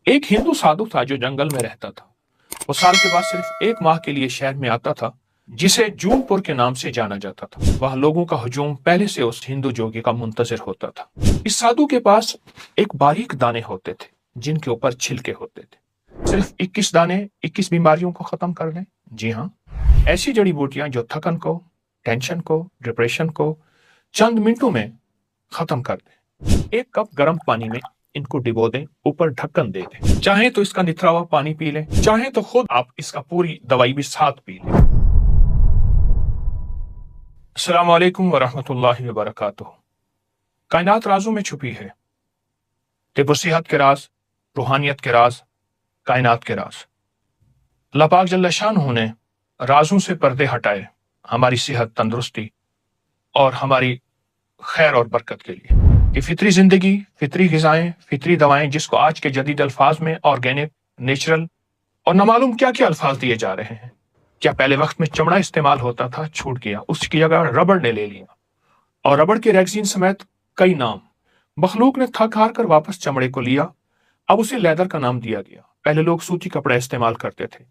एक हिंदू साधु था जो जंगल में रहता था। वो साल के बाद सिर्फ 1 माह के लिए शहर में आता था, जिसे जूनपुर के नाम से जाना जाता था। वह लोगों का हुजूम पहले से उस हिंदू जोगी का मुंतजिर होता था। इस साधु के पास एक बारीक दाने होते थे, जिनके ऊपर छिलके होते थे। सिर्फ 21 दाने 21 बीमारियों को खत्म कर दें। जी हाँ, ऐसी जड़ी बूटियां जो थकन को, टेंशन को, डिप्रेशन को चंद मिनटों में खत्म कर दें। 1 कप गर्म पानी में इनको डिबो दें, ऊपर ढक्कन दे दें। चाहे तो इसका निथरा हुआ पानी पी लें, चाहे तो खुद आप इसका पूरी दवाई भी साथ पी लें। अस्सलाम वालेकुम वरहमतुल्लाहि वबरकातुहू। कायनात राजों में छुपी है। तिब सेहत के राज, रूहानियत के राज, कायनात के राज। अल्लाह पाक जल्ल शानहू ने राजों से पर्दे हटाए हमारी सेहत, तंदुरुस्ती और हमारी खैर और बरकत के लिए कि फितरी जिंदगी, फितरी ग़िज़ाएं, फितरी दवाएं, जिसको आज के जदीद अल्फाज में ऑर्गेनिक, नेचुरल और न मालूम क्या क्या अल्फाज दिए जा रहे हैं। क्या पहले वक्त में चमड़ा इस्तेमाल होता था? छूट गया, उसकी जगह रबड़ ने ले लिया और रबड़ के रेक्सीन समेत कई नाम। मखलूक ने थक हार कर वापस चमड़े को लिया, अब उसे लेदर का नाम दिया गया। पहले लोग सूती कपड़े इस्तेमाल करते थे।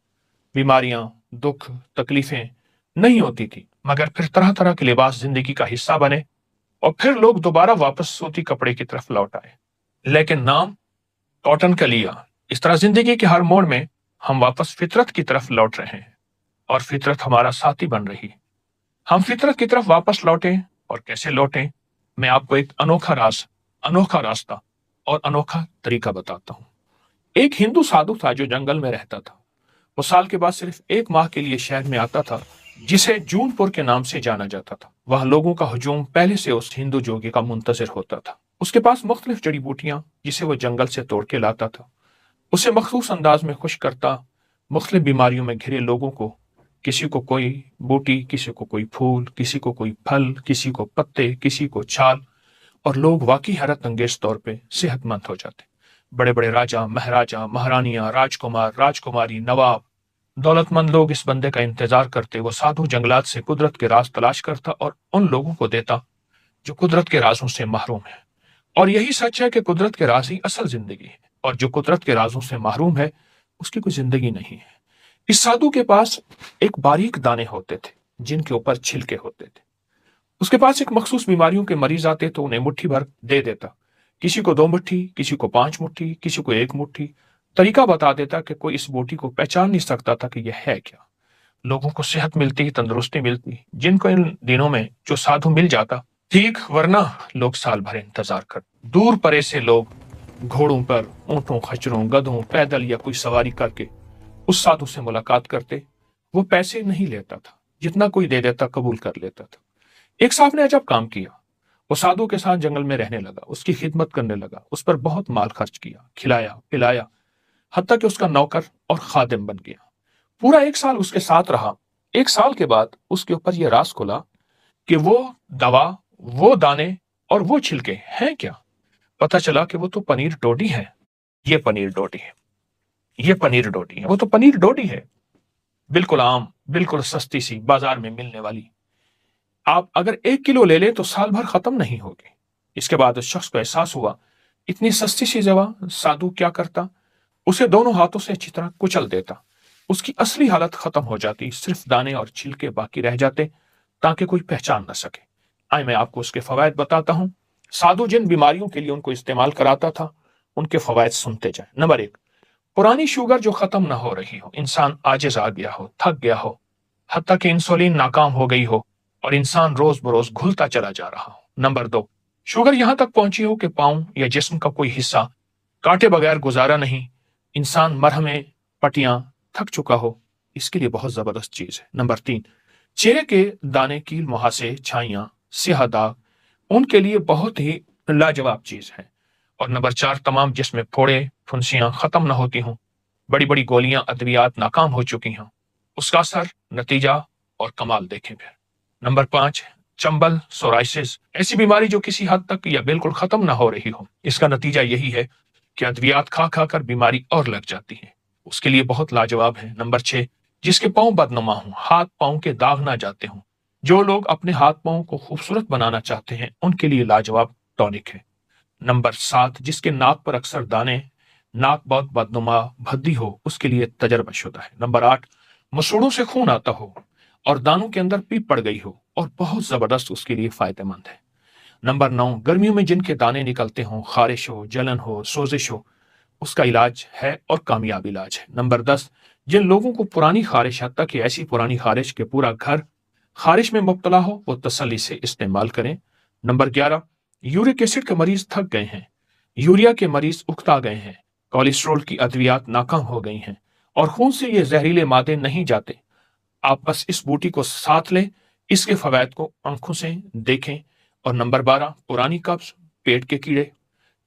बीमारियां, दुख, तकलीफें नहीं होती थी, मगर फिर तरह तरह के लिबास जिंदगी का हिस्सा बने और फिर लोग दोबारा वापस सूती कपड़े की तरफ लौट आए, लेकिन नाम कॉटन का लिया। इस तरह जिंदगी के हर मोड़ में हम वापस फितरत की तरफ लौट रहे हैं और फितरत हमारा साथी बन रही है। हम फितरत की तरफ वापस लौटें और कैसे लौटें, मैं आपको एक अनोखा रास्ता और अनोखा तरीका बताता हूँ। एक हिंदू साधु था जो जंगल में रहता था। वो साल के बाद सिर्फ 1 माह के लिए शहर में आता था, जिसे जूनपुर के नाम से जाना जाता था। वह लोगों का हुजूम पहले से उस हिंदू जोगी का मुंतजिर होता था। उसके पास मुख्तलिफ जड़ी बूटियां, जिसे वो जंगल से तोड़ के लाता था, उसे मखसूस अंदाज में खुश करता। मुख्तलिफ बीमारियों में घिरे लोगों को, किसी को कोई बूटी, किसी को कोई फूल, किसी को कोई फल, किसी को पत्ते, किसी को छाल, और लोग वाकई हैरत अंगेज तौर पे सेहतमंद हो जाते। बड़े बड़े राजा, महाराजा, महारानियां, राजकुमार, राजकुमारी, नवाब, दौलतमंद लोग इस बंदे का इंतजार करते। वो साधु जंगलात से कुदरत के राज तलाश करता और उन लोगों को देता जो कुदरत के राजों से महरूम है। और यही सच है कि कुदरत के राज ही असल जिंदगी है, और जो कुदरत के राजों से महरूम है उसकी कोई जिंदगी नहीं है। इस साधु के पास एक बारीक दाने होते थे, जिनके ऊपर छिलके होते थे। उसके पास एक मखसूस बीमारियों के मरीज आते तो उन्हें मुट्ठी भर दे देता। किसी को 2 मुट्ठी, किसी को 5 मुट्ठी, किसी को 1 मुट्ठी। तरीका बता देता कि कोई इस बूटी को पहचान नहीं सकता था कि यह है क्या। लोगों को सेहत मिलती, तंदुरुस्ती मिलती। जिनको इन दिनों में जो साधु मिल जाता ठीक, वरना लोग साल भर इंतजार कर। दूर परे से लोग घोड़ों पर, ऊंटों, खच्चरों, गधों, पैदल या कोई सवारी करके उस साधु से मुलाकात करते। वो पैसे नहीं लेता था, जितना कोई दे देता कबूल कर लेता था। एक साहब ने अजब काम किया। वो साधु के साथ जंगल में रहने लगा, उसकी खिदमत करने लगा, उस पर बहुत माल खर्च किया, खिलाया पिलाया, हत्ता कि उसका नौकर और खादिम बन गया। पूरा 1 साल उसके साथ रहा। 1 साल के बाद उसके ऊपर यह राज खुला कि वो दवा, वो दाने और वो छिलके हैं क्या। पता चला कि वो तो पनीर डोडी है। ये पनीर डोडी है, ये पनीर डोडी है, वो तो पनीर डोडी है। बिल्कुल आम, बिल्कुल सस्ती सी, बाजार में मिलने वाली। आप अगर 1 किलो ले लें तो साल भर खत्म नहीं होगी। इसके बाद उस शख्स को एहसास हुआ, इतनी सस्ती सी दवा साधु क्या करता, उसे दोनों हाथों से अच्छी तरह कुचल देता। उसकी असली हालत खत्म हो जाती, सिर्फ दाने और छिलके बाकी रह जाते ताकि कोई पहचान न सके। आइए मैं आपको उसके फवायद बताता हूं। साधु जिन बीमारियों के लिए उनको इस्तेमाल कराता था, उनके फवायद सुनते जाए। नंबर 1, पुरानी शुगर जो खत्म ना हो रही हो, इंसान आजिज आ गया हो, थक गया हो, हत्ता कि इंसुलिन नाकाम हो गई हो और इंसान रोज बरोज घुलता चला जा रहा हो। नंबर 2, शुगर यहां तक पहुंची हो कि पांव या जिस्म का कोई हिस्सा काटे बगैर गुजारा नहीं, इंसान मरहमें, पटियां थक चुका हो। इसके लिए बहुत जबरदस्त चीज है। नंबर 3, चेहरे के दाने, कील, मुहासे, छाइयां, स्याह दाग, उनके लिए बहुत ही लाजवाब चीज है। और नंबर 4, तमाम जिस्म फोड़े, फुंसियां खत्म ना होती हों, बड़ी बड़ी गोलियां, अद्वियात नाकाम हो चुकी हों, उसका असर, नतीजा और कमाल देखें फिर। नंबर 5, चंबल, सोराइसिस, ऐसी बीमारी जो किसी हद तक या बिल्कुल खत्म ना हो रही हो, इसका नतीजा यही है कि अद्वियात खा खा कर बीमारी और लग जाती है। उसके लिए बहुत लाजवाब है। नंबर 6, जिसके पांव बदनुमा हों, हाथ पांव के दाग ना जाते हों, जो लोग अपने हाथ पांव को खूबसूरत बनाना चाहते हैं, उनके लिए लाजवाब टॉनिक है। नंबर 7, जिसके नाक पर अक्सर दाने नाक बहुत बदनुमा भद्दी हो उसके लिए तजर्बा शुदा है। नंबर 8, मसूड़ों से खून आता हो और दानों के अंदर पीप पड़ गई हो और बहुत जबरदस्त, उसके लिए फायदेमंद है। नंबर 9, गर्मियों में जिनके दाने निकलते हों, खारिश हो, जलन हो, सोजिश हो, उसका इलाज है और कामयाब इलाज है। नंबर 10, जिन लोगों को पुरानी खारिश, हत्ता कि ऐसी पुरानी खारिश के पूरा घर खारिश में मुब्तला हो, वो तसल्ली से इस्तेमाल करें। नंबर 11, यूरिक एसिड के मरीज थक गए हैं, यूरिया के मरीज उकता गए हैं, कोलेस्ट्रोल की अद्वियात नाकाम हो गई हैं और खून से ये जहरीले मादे नहीं जाते, आप बस इस बूटी को साथ लें, इसके फवायद को आंखों से देखें। और नंबर 12, पुरानी कब्ज, पेट के कीड़े,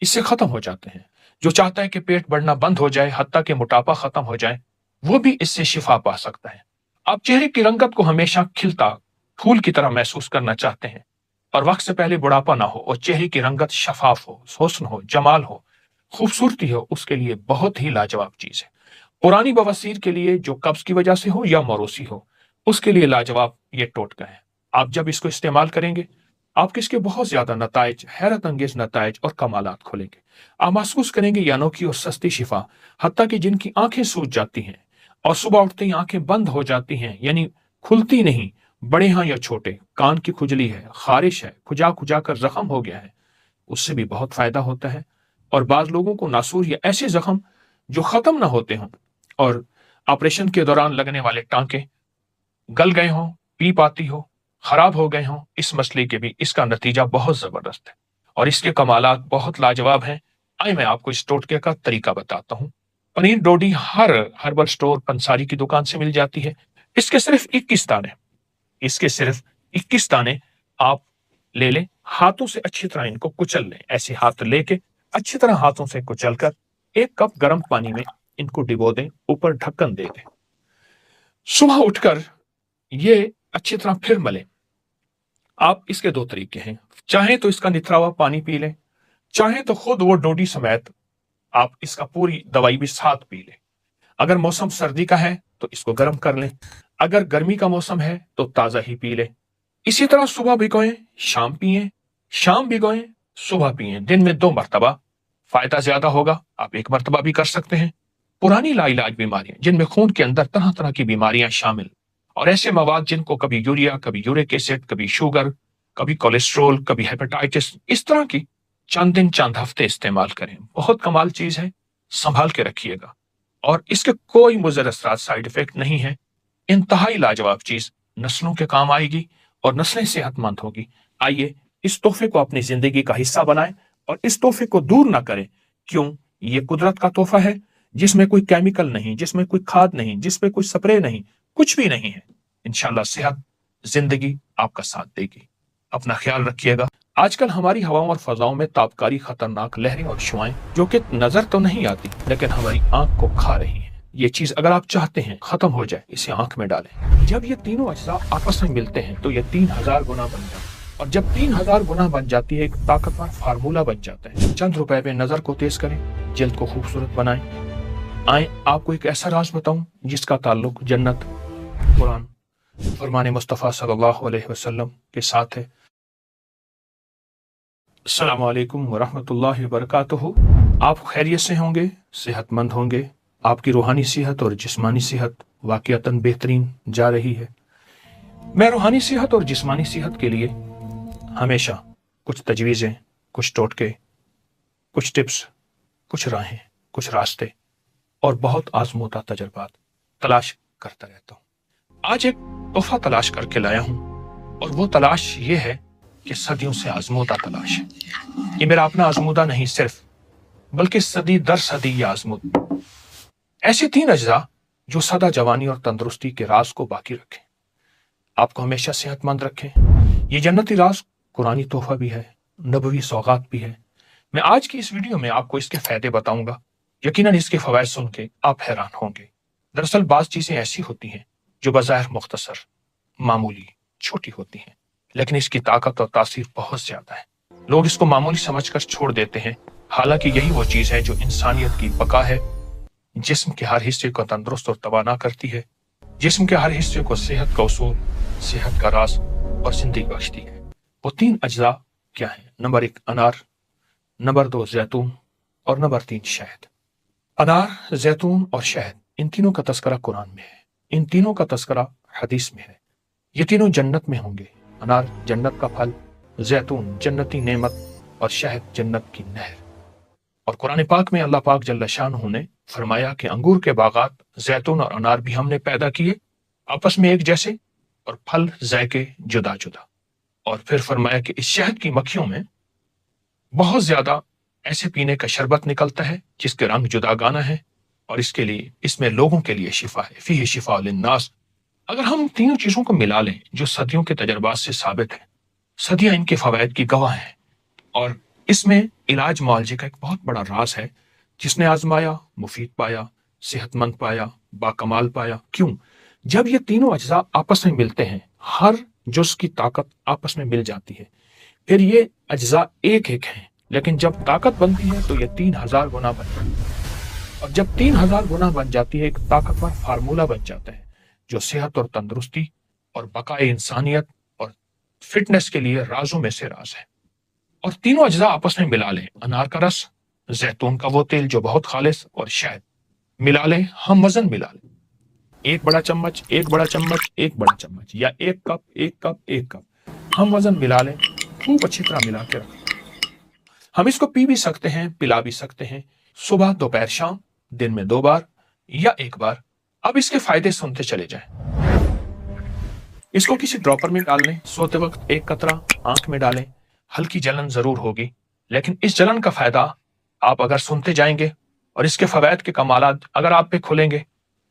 इससे खत्म हो जाते हैं। जो चाहता है कि पेट बढ़ना बंद हो जाए, हत्ता कि मोटापा खत्म हो जाए, वो भी इससे शिफा पा सकता है। आप चेहरे की रंगत को हमेशा खिलता फूल की तरह महसूस करना चाहते हैं और वक्त से पहले बुढ़ापा ना हो और चेहरे की रंगत शफाफ हो, हुस्न हो, जमाल हो, खूबसूरती हो, उसके लिए बहुत ही लाजवाब चीज है। पुरानी बवासीर के लिए, जो कब्ज की वजह से हो या मौरूसी हो, उसके लिए लाजवाब ये टोटका है। आप जब इसको इस्तेमाल करेंगे, आपके इसके बहुत ज्यादा नताइज, हैरत अंगेज नताइज और कमालात खोलेंगे। आप महसूस करेंगे ये अनोखी और सस्ती शिफा, हत्ता कि जिनकी आंखें सूज जाती हैं और सुबह उठते ही आंखें बंद हो जाती हैं, यानी खुलती नहीं, बड़े हैं या छोटे, कान की खुजली है, खारिश है, खुजा खुजा कर जख्म हो गया है, उससे भी बहुत फायदा होता है। और बाज लोगों को नासूर या ऐसे जख्म जो खत्म ना होते हों और ऑपरेशन के दौरान लगने वाले टांके गल गए हों, पीप आती हो, खराब हो गए हों, इस मसले के भी इसका नतीजा बहुत जबरदस्त है और इसके कमालात बहुत लाजवाब हैं। आइए मैं आपको इस टोटके का तरीका बताता हूँ। पनीर डोडी हर हर्बल स्टोर पंसारी की दुकान से मिल जाती है। इसके सिर्फ 21 दाने, इसके सिर्फ 21 दाने आप ले लें। हाथों से अच्छी तरह इनको कुचल लें। ऐसे हाथ लेके अच्छी तरह हाथों से कुचल कर 1 कप गर्म पानी में इनको डिबो दें, ऊपर ढक्कन दे दें। सुबह उठकर ये अच्छी तरह फिर मलें। आप इसके 2 तरीके हैं, चाहे तो इसका निथरा हुआ पानी पी लें, चाहे तो खुद वो डोडी समेत आप इसका पूरी दवाई भी साथ पी लें। अगर मौसम सर्दी का है तो इसको गर्म कर लें, अगर गर्मी का मौसम है तो ताजा ही पी लें। इसी तरह सुबह भिगोएं, शाम पिएं, शाम भिगोएं, सुबह पिएं। दिन में 2 मरतबा, फायदा ज्यादा होगा, आप 1 मरतबा भी कर सकते हैं। पुरानी लाइलाज बीमारियां, जिनमें खून के अंदर तरह तरह की बीमारियां शामिल और ऐसे मवाद जिनको कभी यूरिया, कभी यूरिक एसिड, कभी शुगर, कभी कोलेस्ट्रोल, कभी हेपेटाइटिस, इस तरह की चंद दिन चंद हफ्ते इस्तेमाल करें। बहुत कमाल चीज है, संभाल के रखिएगा और इसके कोई मुज़र असरात, साइड इफेक्ट नहीं है। इंतहाई लाजवाब चीज, नस्लों के काम आएगी और नस्लें सेहतमंद होगी। आइए इस तोहफे को अपनी जिंदगी का हिस्सा बनाएं और इस तोहफे को दूर ना करें। क्यों? ये कुदरत का तोहफा है जिसमें कोई केमिकल नहीं, जिसमें कोई खाद नहीं, जिसमें कोई स्प्रे नहीं, कुछ भी नहीं है। इंशाल्लाह सेहत जिंदगी आपका साथ देगी। अपना ख्याल रखिएगा। आजकल हमारी हवाओं और फजाओं में ताबकारी खतरनाक लहरें और शुआएं, जो कि नजर तो नहीं आती लेकिन हमारी आंख को खा रही हैं। ये चीज अगर आप चाहते हैं खत्म हो जाए, इसे आंख में डालें। जब ये तीनों अज्जा आपस में मिलते हैं तो ये 3000 गुना बन जाते हैं और जब 3000 गुना बन जाती है, एक ताकतवर फार्मूला बन जाता है। चंद रुपए में नजर को तेज करें, जल्द को खूबसूरत बनाएं। आए आपको एक ऐसा राज बताऊं जिसका ताल्लुक जन्नत, कुरान, फरमान मुस्तफ़ा सल्लल्लाहु अलैहि वसल्लम के साथ है। अस्सलामु अलैकुम वरहमतुल्लाहि वबरकातुहू। आप खैरियत से होंगे, सेहतमंद होंगे, आपकी रूहानी सेहत और जिस्मानी सेहत वाकईतन बेहतरीन जा रही है। मैं रूहानी सेहत और जिस्मानी सेहत के लिए हमेशा कुछ तजवीज़ें, कुछ टोटके, कुछ टिप्स, कुछ राहें, कुछ रास्ते और बहुत आजमूदा तजर्बात तलाश करता रहता हूँ। आज एक तोहफा तलाश करके लाया हूँ और वो तलाश ये है कि सदियों से आजमूदा तलाश है। ये मेरा अपना आजमूदा नहीं सिर्फ, बल्कि सदी दर सदी ये आजमूद। ऐसे 3 अज्जा जो सदा जवानी और तंदुरुस्ती के राज को बाकी रखें, आपको हमेशा सेहतमंद रखें। ये जन्नती राज कुरानी तोहफा भी है, नबवी सौगात भी है। मैं आज की इस वीडियो में आपको इसके फायदे बताऊंगा। यकीनन इसके फवायद सुन के आप हैरान होंगे। दरअसल बाज चीजें ऐसी होती हैं जो बज़ाहिर मुख्तसर, मामूली, छोटी होती हैं, लेकिन इसकी ताकत और तासीर बहुत ज्यादा है। लोग इसको मामूली समझकर छोड़ देते हैं, हालांकि यही वो चीज है जो इंसानियत की बका है, जिस्म के हर हिस्से को तंदुरुस्त और तवाना करती है, जिस्म के हर हिस्से को सेहत का उसूल, सेहत का राज और जिंदगी बख्शती है। वो 3 अज्जा क्या है? नंबर 1 अनार, नंबर 2 जैतून और नंबर 3 शहद। अनार, जैतून और शहद, इन तीनों का तस्करा कुरान में है, इन तीनों का तस्करा हदीस में है। ये तीनों जन्नत में होंगे। अनार जन्नत का फल, जैतून जन्नती नेमत और शहद जन्नत की नहर। और कुरान पाक में अल्लाह पाक जल्ल शानहू ने फरमाया कि अंगूर के बागात, जैतून और अनार भी हमने पैदा किए, आपस में एक जैसे और फल जायके जुदा जुदा। और फिर फरमाया कि इस शहद की मक्खियों में बहुत ज्यादा ऐसे पीने का शरबत निकलता है जिसके रंग जुदागाना है, और इसके लिए, इसमें लोगों के लिए शिफा है, फीही शिफा लिन्नास। अगर हम तीनों चीजों को मिला लें जो सदियों के तजर्बात से साबित है, सदियां इनके फवायद की गवाह हैं, और इसमें इलाज मुआवजे का एक बहुत बड़ा राज है। जिसने आजमाया मुफीद पाया, सेहतमंद पाया, बाकमाल पाया। क्यों? जब ये तीनों अज्जा आपस में मिलते हैं, हर जुज़ की ताकत आपस में मिल जाती है, फिर ये अज्जा एक एक हैं, लेकिन जब ताकत बनती है तो ये 3000 गुना बन जाती है, और जब 3000 गुना बन जाती है, एक ताकतवर फार्मूला बन जाता है जो सेहत और तंदुरुस्ती और बकाए इंसानियत और फिटनेस के लिए राजों में से राज है। और तीनों अज्जा आपस में मिला लें, अनार का रस, जैतून का वो तेल जो बहुत खालिस, और शहद मिला लें, हम वजन मिला लें, एक बड़ा चम्मच, एक बड़ा चम्मच, एक बड़ा चम्मच, या एक कप, एक कप, एक कप, हम वजन मिला लें, खूब अच्छी तरह मिला के रखें। हम इसको पी भी सकते हैं, पिला भी सकते हैं, सुबह, दोपहर, शाम, दिन में 2 बार या 1 बार। अब इसके फायदे सुनते चले जाएं। इसको किसी ड्रॉपर में डाल लें, सोते वक्त 1 कतरा आंख में डालें। हल्की जलन जरूर होगी, लेकिन इस जलन का फायदा आप अगर सुनते जाएंगे और इसके फवैद के कमालात अगर आप पे खुलेंगे,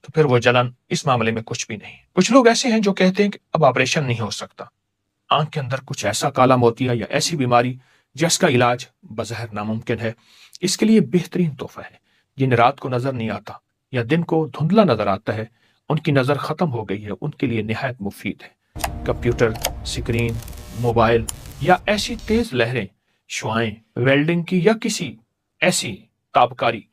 तो फिर वो जलन इस मामले में कुछ भी नहीं। कुछ लोग ऐसे हैं जो कहते हैं कि अब ऑपरेशन नहीं हो सकता, आंख के अंदर कुछ ऐसा काला मोतिया या ऐसी बीमारी जिसका इलाज बज़ाहिर नामुमकिन है। इसके लिए बेहतरीन तोहफा है। जिन्हें रात को नजर नहीं आता या दिन को धुंधला नजर आता है, उनकी नजर खत्म हो गई है, उनके लिए निहायत मुफीद है। कंप्यूटर स्क्रीन, मोबाइल या ऐसी तेज लहरें, शुआएं, वेल्डिंग की या किसी ऐसी ताबकारी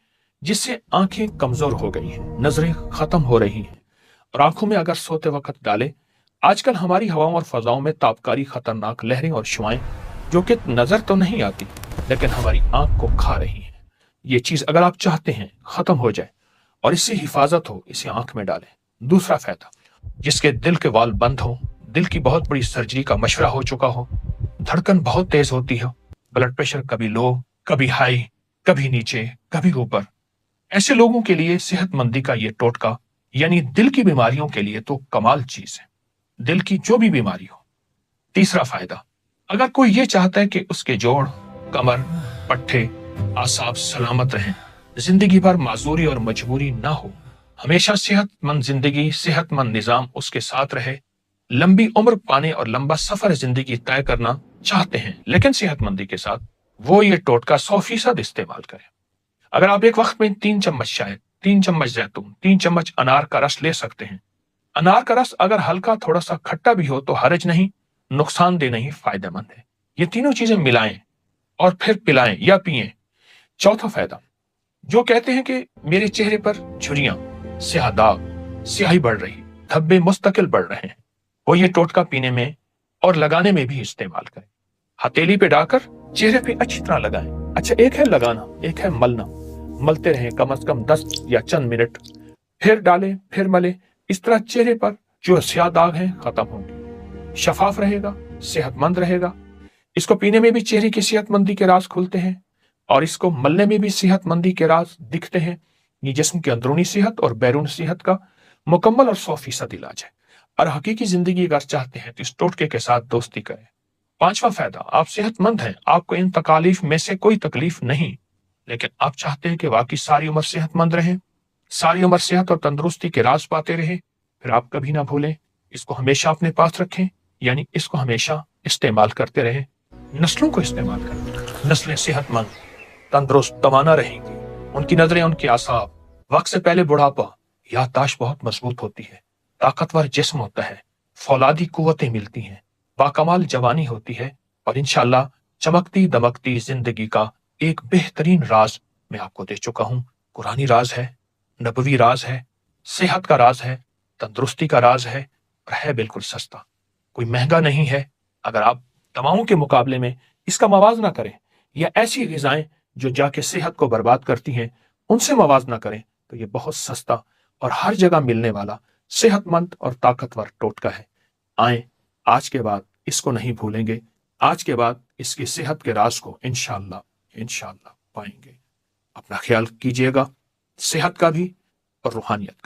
जिससे आंखें कमजोर हो गई हैं, नजरें खत्म हो रही हैं, और आंखों में अगर सोते वक्त डालें। आजकल हमारी हवाओं और फजाओं में ताबकारी खतरनाक लहरें और शुआएं जो कि नजर तो नहीं आती लेकिन हमारी आंख को खा रही हैं। ये चीज अगर आप चाहते हैं खत्म हो जाए और इससे हिफाजत हो, इसे आंख में डालें। दूसरा फायदा, जिसके दिल के वाल्व बंद हो, दिल की बहुत बड़ी सर्जरी का मशवरा हो चुका हो, धड़कन बहुत तेज होती हो, ब्लड प्रेशर कभी लो, कभी हाई, कभी नीचे, कभी ऊपर, ऐसे लोगों के लिए सेहतमंदी का ये टोटका, यानी दिल की बीमारियों के लिए तो कमाल चीज है, दिल की जो भी बीमारी हो। तीसरा फायदा, अगर कोई ये चाहता है कि उसके जोड़, कमर, पट्टे, आसाब सलामत रहें, जिंदगी भर माजूरी और मजबूरी ना हो, हमेशा सेहतमंद जिंदगी, सेहतमंद निजाम उसके साथ रहे, लंबी उम्र पाने और लंबा सफर जिंदगी तय करना चाहते हैं लेकिन सेहतमंदी के साथ, वो ये टोटका 100% इस्तेमाल करें। अगर आप एक वक्त में 3 चम्मच शहद, 3 चम्मच जैतून, 3 चम्मच अनार का रस ले सकते हैं। अनार का रस अगर हल्का थोड़ा सा खट्टा भी हो तो हर्ज नहीं, नुकसानदेह नहीं, फायदेमंद है। ये तीनों चीजें मिलाएं और फिर पिलाएं या पिएं। चौथा फायदा, जो कहते हैं कि मेरे चेहरे पर झुर्रियां, स्याह दाग, स्याही बढ़ रही, धब्बे मुस्तकिल बढ़ रहे हैं, वो ये टोटका पीने में और लगाने में भी इस्तेमाल करें। हथेली पे डालकर चेहरे पे अच्छी तरह लगाएं। अच्छा, एक है लगाना, एक है मलना। मलते रहें कम से कम 10 या चंद मिनट, फिर डालें, फिर मलें। इस तरह चेहरे पर जो स्याह दाग हैं खत्म होंगे, शफाफ रहेगा, सेहतमंद रहेगा। इसको पीने में भी चेहरे की सेहतमंदी के राज खुलते हैं और इसको मलने में भी सेहतमंदी के राज दिखते हैं। ये जिस्म की अंदरूनी सेहत और बैरूनी सेहत का मुकम्मल और 100% इलाज है। और हकीकी जिंदगी अगर चाहते हैं तो इस टोटके के साथ दोस्ती करें। पांचवा फायदा, आप सेहतमंद हैं, आपको इन तकालीफ में से कोई तकलीफ नहीं, लेकिन आप चाहते हैं कि वाकई सारी उम्र सेहतमंद रहें, सारी उम्र सेहत और तंदुरुस्ती के राज पाते रहें, फिर आप कभी ना भूलें, इसको हमेशा अपने पास रखें, यानी इसको हमेशा इस्तेमाल करते रहें। नस्लों को इस्तेमाल करें, नस्लें सेहतमंद, तंदुरुस्त, तवाना रहेंगी, उनकी नजरें, उनके आसाब, वक्त से पहले बुढ़ापा, याददाश्त बहुत मजबूत होती है, ताकतवर जिस्म होता है, फौलादी कुव्वतें मिलती हैं, बाकमाल जवानी होती है, और इंशाअल्लाह चमकती दमकती जिंदगी का एक बेहतरीन राज मैं आपको दे चुका हूं। कुरानी राज है, नबवी राज है, सेहत का राज है, तंदुरुस्ती का राज है, और है बिल्कुल सस्ता, कोई महंगा नहीं है। अगर आप दवाओं के मुकाबले में इसका मवाजना करें या ऐसी ग़िज़ाएं जो जाके सेहत को बर्बाद करती हैं, ان سے موازنہ کریں تو یہ بہت سستا اور ہر جگہ ملنے والا صحت مند اور طاقتور ٹوٹکا ہے۔ آئیں آج کے بعد اس کو نہیں بھولیں گے، آج کے بعد اس کی صحت کے راز کو انشاءاللہ پائیں گے۔ اپنا خیال کیجیے گا، صحت کا بھی اور روحانیت کا۔